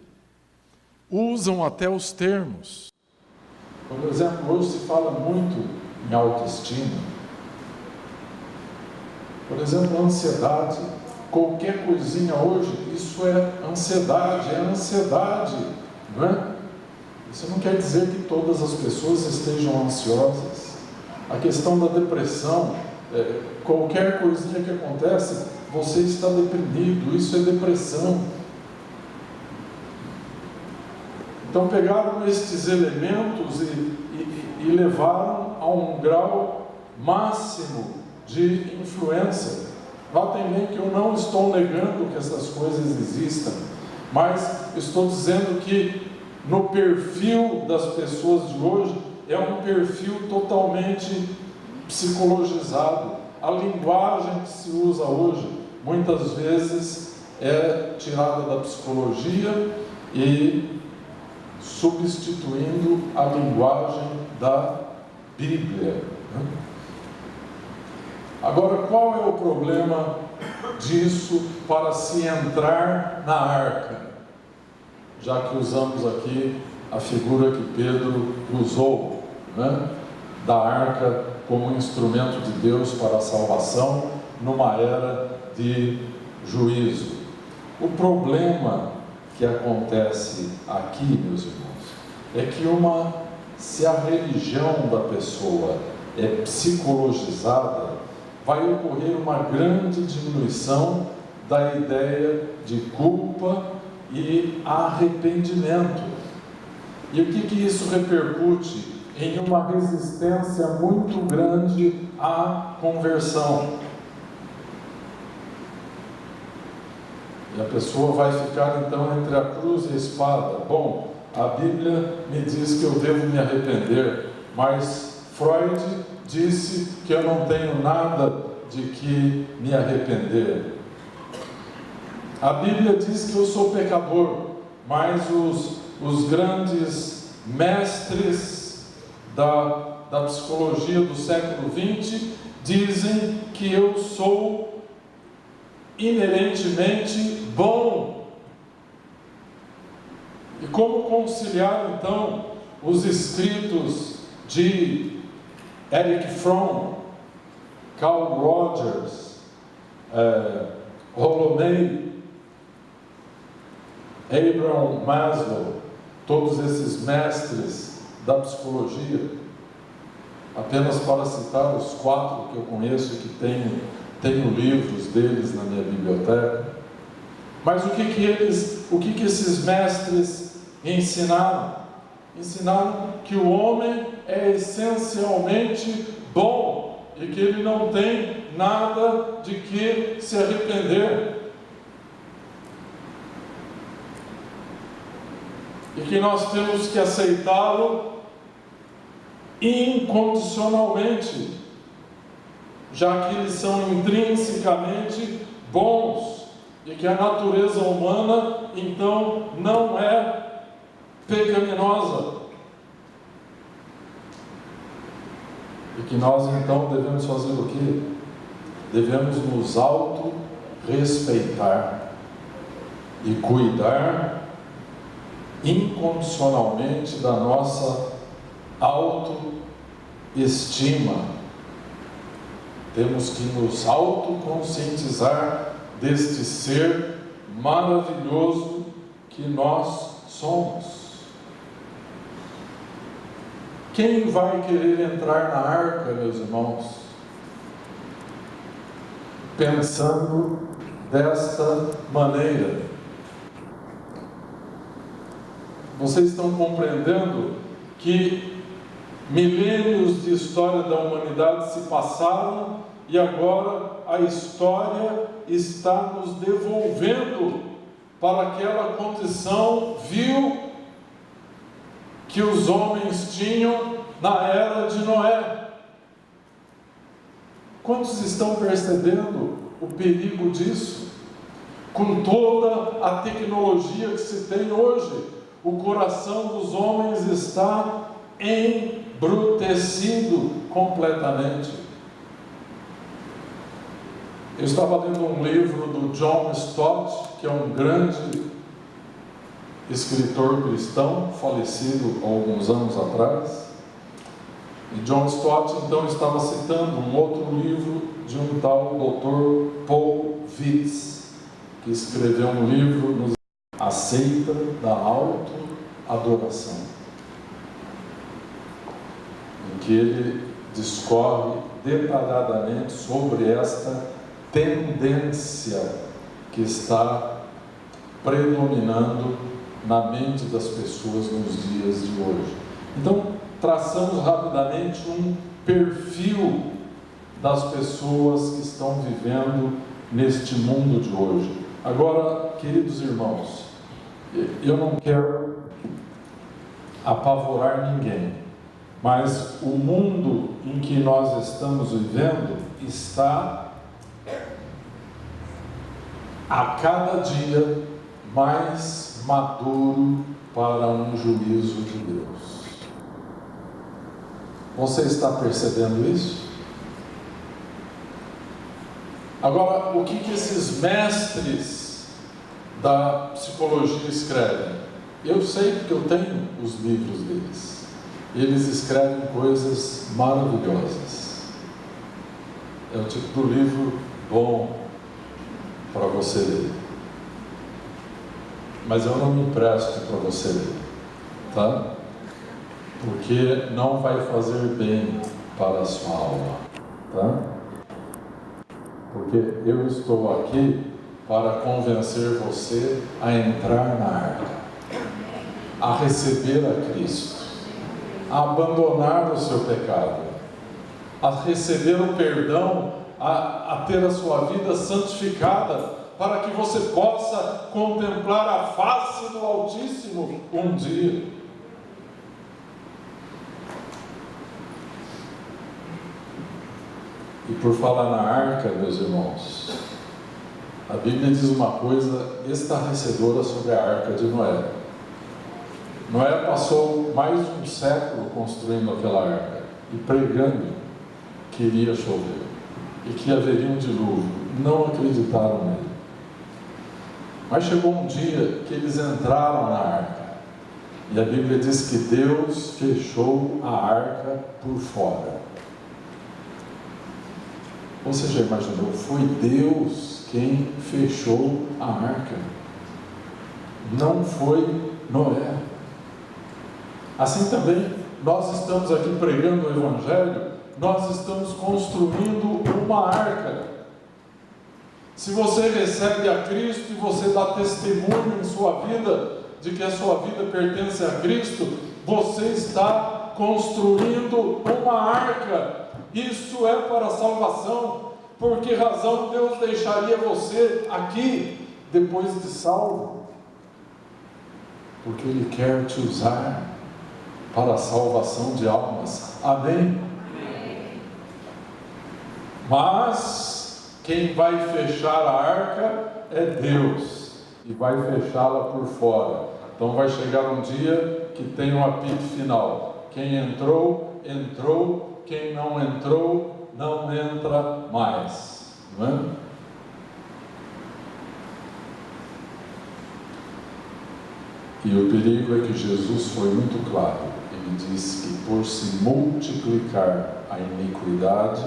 Usam até os termos. Por exemplo, hoje se fala muito em autoestima. Por exemplo, a ansiedade. Qualquer coisinha hoje, isso é ansiedade, não é? Isso não quer dizer que todas as pessoas estejam ansiosas. A questão da depressão, qualquer coisinha que acontece, você está deprimido, isso é depressão. Então pegaram estes elementos e levaram a um grau máximo de influência. Notem bem que eu não estou negando que essas coisas existam, mas estou dizendo que no perfil das pessoas de hoje é um perfil totalmente psicologizado. A linguagem que se usa hoje muitas vezes é tirada da psicologia e substituindo a linguagem da Bíblia. Agora, qual é o problema disso para se entrar na arca? Já que usamos aqui a figura que Pedro usou, né? Da arca como instrumento de Deus para a salvação numa era de juízo. O problema que acontece aqui, meus irmãos, é que se a religião da pessoa é psicologizada, vai ocorrer uma grande diminuição da ideia de culpa e arrependimento. E o que isso repercute? Em uma resistência muito grande à conversão. E a pessoa vai ficar então entre a cruz e a espada. Bom, a Bíblia me diz que eu devo me arrepender, mas Freud disse que eu não tenho nada de que me arrepender. A Bíblia diz que eu sou pecador, mas os grandes mestres da psicologia do século XX dizem que eu sou inerentemente bom. E como conciliar então os escritos de Erich Fromm, Carl Rogers, Rollo May, Abraham Maslow, todos esses mestres da psicologia, apenas para citar os 4 que eu conheço e que tenho livros deles na minha biblioteca. Mas o que esses mestres ensinaram? Ensinaram que o homem é essencialmente bom e que ele não tem nada de que se arrepender. E que nós temos que aceitá-lo incondicionalmente, já que eles são intrinsecamente bons e que a natureza humana então não é pecaminosa. E que nós então devemos fazer o quê? Devemos nos auto-respeitar e cuidar incondicionalmente da nossa autoestima. Temos que nos autoconscientizar deste ser maravilhoso que nós somos. Quem vai querer entrar na arca, meus irmãos, pensando desta maneira? Vocês estão compreendendo que milênios de história da humanidade se passaram e agora a história está nos devolvendo para aquela condição vil que os homens tinham na era de Noé. Quantos estão percebendo o perigo disso? Com toda a tecnologia que se tem hoje, o coração dos homens está embrutecido completamente. Eu estava lendo um livro do John Stott, que é um grande escritor cristão, falecido há alguns anos atrás, E John Stott então estava citando um outro livro de um tal Dr. Paul Vitz, que escreveu um livro, A Seita da Autoadoração, em que ele discorre detalhadamente sobre esta tendência que está predominando na mente das pessoas nos dias de hoje. Então, traçamos rapidamente um perfil das pessoas que estão vivendo neste mundo de hoje. Agora, queridos irmãos, eu não quero apavorar ninguém, mas o mundo em que nós estamos vivendo está a cada dia mais maduro para um juízo de Deus. Você está percebendo isso? Agora, o que esses mestres da psicologia escrevem? Eu sei porque eu tenho os livros deles. Eles escrevem coisas maravilhosas. É o tipo do livro bom para você ler. Mas eu não me empresto para você ler, tá? Porque não vai fazer bem para a sua alma, tá? Porque eu estou aqui para convencer você a entrar na arca, a receber a Cristo, a abandonar o seu pecado, a receber o perdão, a ter a sua vida santificada, para que você possa contemplar a face do Altíssimo um dia. E por falar na arca, meus irmãos, a Bíblia diz uma coisa estarrecedora sobre a arca de Noé. Noé passou mais de um século construindo aquela arca e pregando que iria chover e que haveria um dilúvio. Não acreditaram nele. Mas chegou um dia que eles entraram na arca e a Bíblia diz que Deus fechou a arca por fora. Você já imaginou? Foi Deus quem fechou a arca, não foi Noé. Assim também, nós estamos aqui pregando o Evangelho, nós estamos construindo uma arca. Se você recebe a Cristo e você dá testemunho em sua vida de que a sua vida pertence a Cristo, você está construindo uma arca. Isso é para a salvação. Por que razão Deus deixaria você aqui depois de salvo? Porque Ele quer te usar para a salvação de almas. Amém? Mas quem vai fechar a arca é Deus, e vai fechá-la por fora. Então vai chegar um dia que tem um apito final. Quem entrou, entrou. Quem não entrou, não entra mais. Não é? E o perigo é que Jesus foi muito claro. Ele disse que por se multiplicar a iniquidade,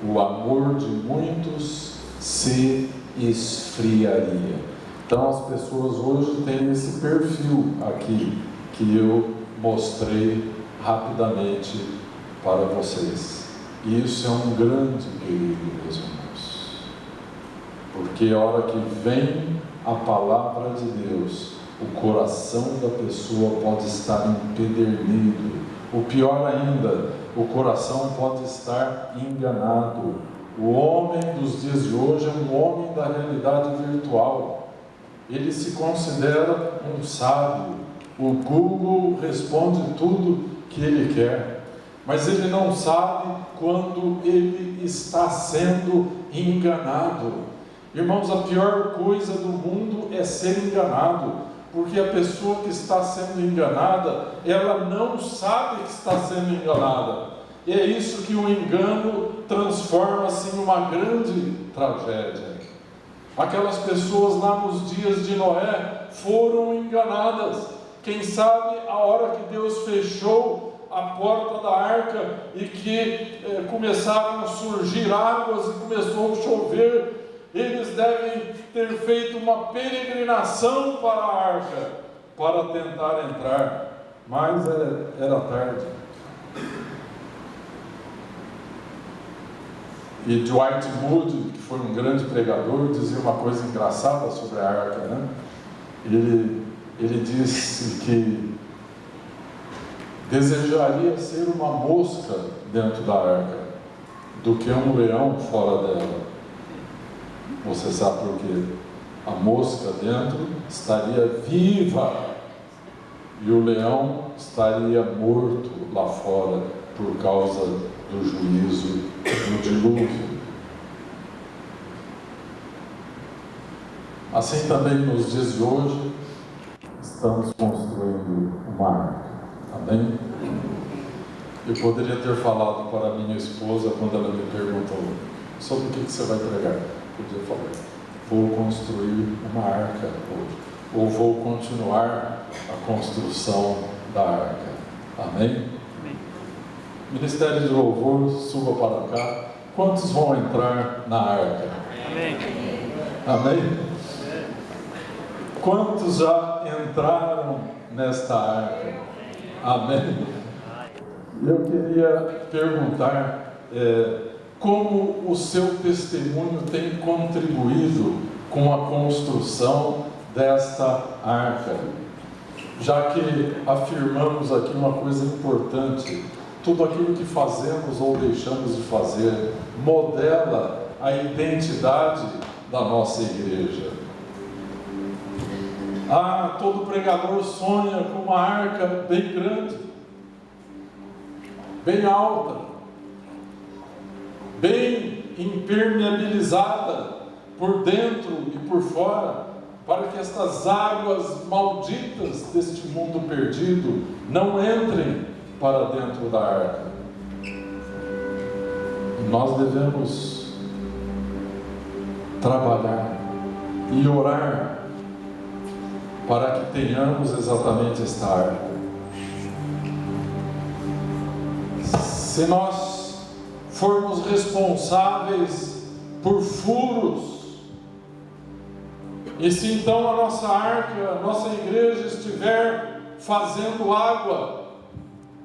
o amor de muitos se esfriaria. Então as pessoas hoje têm esse perfil aqui que eu mostrei rapidamente para vocês. E isso é um grande perigo, meus irmãos. Porque a hora que vem a palavra de Deus, o coração da pessoa pode estar empedernido. O pior ainda, o coração pode estar enganado. O homem dos dias de hoje é um homem da realidade virtual. Ele se considera um sábio. O Google responde tudo que ele quer. Mas ele não sabe quando ele está sendo enganado. Irmãos, a pior coisa do mundo é ser enganado. Porque a pessoa que está sendo enganada, ela não sabe que está sendo enganada. E é isso que o engano transforma-se em uma grande tragédia. Aquelas pessoas lá nos dias de Noé foram enganadas. Quem sabe a hora que Deus fechou a porta da arca e que começaram a surgir águas e começou a chover, eles devem ter feito uma peregrinação para a arca para tentar entrar, mas era tarde. E Dwight Moody, que foi um grande pregador, dizia uma coisa engraçada sobre a arca, né? Ele disse que desejaria ser uma mosca dentro da arca do que um leão fora dela. Você sabe por quê? A mosca dentro estaria viva e o leão estaria morto lá fora por causa do juízo do dilúvio. Assim também nos dias de hoje estamos construindo uma arca. Amém? Eu poderia ter falado para minha esposa quando ela me perguntou sobre o que você vai pregar. Podia falar, vou construir uma arca hoje, ou vou continuar a construção da arca. Amém? Amém. Ministério de Louvor, suba para cá. Quantos vão entrar na arca? Amém. Amém? Quantos já entraram nesta arca? Amém? Eu queria perguntar como o seu testemunho tem contribuído com a construção desta arca, já que afirmamos aqui uma coisa importante: tudo aquilo que fazemos ou deixamos de fazer modela a identidade da nossa igreja. Todo pregador sonha com uma arca bem grande, bem alta, bem impermeabilizada por dentro e por fora, para que estas águas malditas deste mundo perdido não entrem para dentro da arca. E nós devemos trabalhar e orar para que tenhamos exatamente esta arca. Se nós formos responsáveis por furos, e se então a nossa arca, a nossa igreja estiver fazendo água,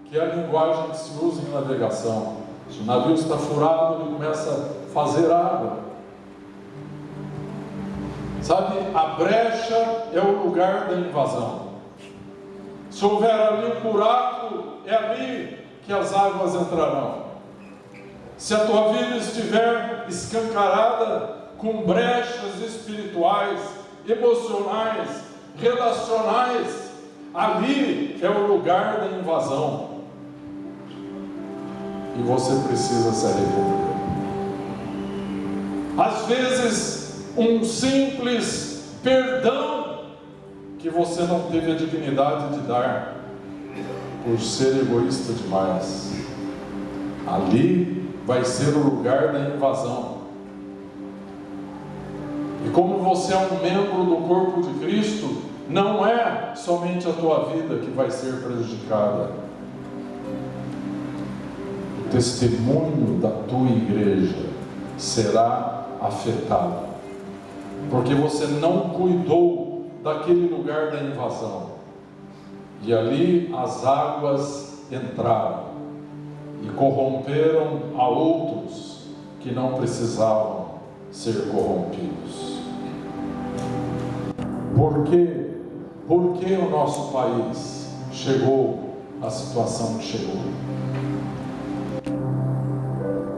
que é a linguagem que se usa em navegação, se o navio está furado, ele começa a fazer água. Sabe, a brecha é o lugar da invasão. Se houver ali um buraco, é ali que as águas entrarão. Se a tua vida estiver escancarada com brechas espirituais, emocionais, relacionais, ali é o lugar da invasão. E você precisa se arrepender. Às vezes, um simples perdão que você não teve a dignidade de dar por ser egoísta demais, ali vai ser o lugar da invasão. E como você é um membro do corpo de Cristo, não é somente a tua vida que vai ser prejudicada. O testemunho da tua igreja será afetado, porque você não cuidou daquele lugar da invasão, e ali as águas entraram e corromperam a outros que não precisavam ser corrompidos. Por quê? Por que o nosso país chegou à situação que chegou?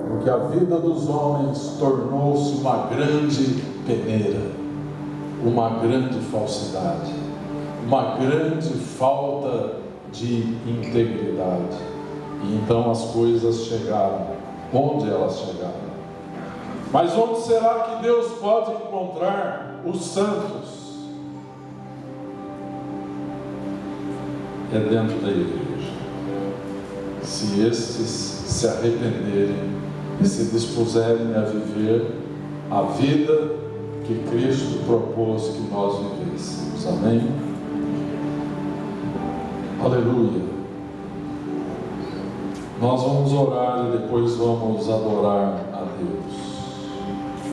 Porque a vida dos homens tornou-se uma grande peneira, uma grande falsidade, uma grande falta de integridade. E então as coisas chegaram onde elas chegaram. Mas onde será que Deus pode encontrar os santos? É dentro da igreja. Se estes se arrependerem e se dispuserem a viver a vida que Cristo propôs que nós vivêssemos. Amém? Aleluia. Nós vamos orar e depois vamos adorar a Deus.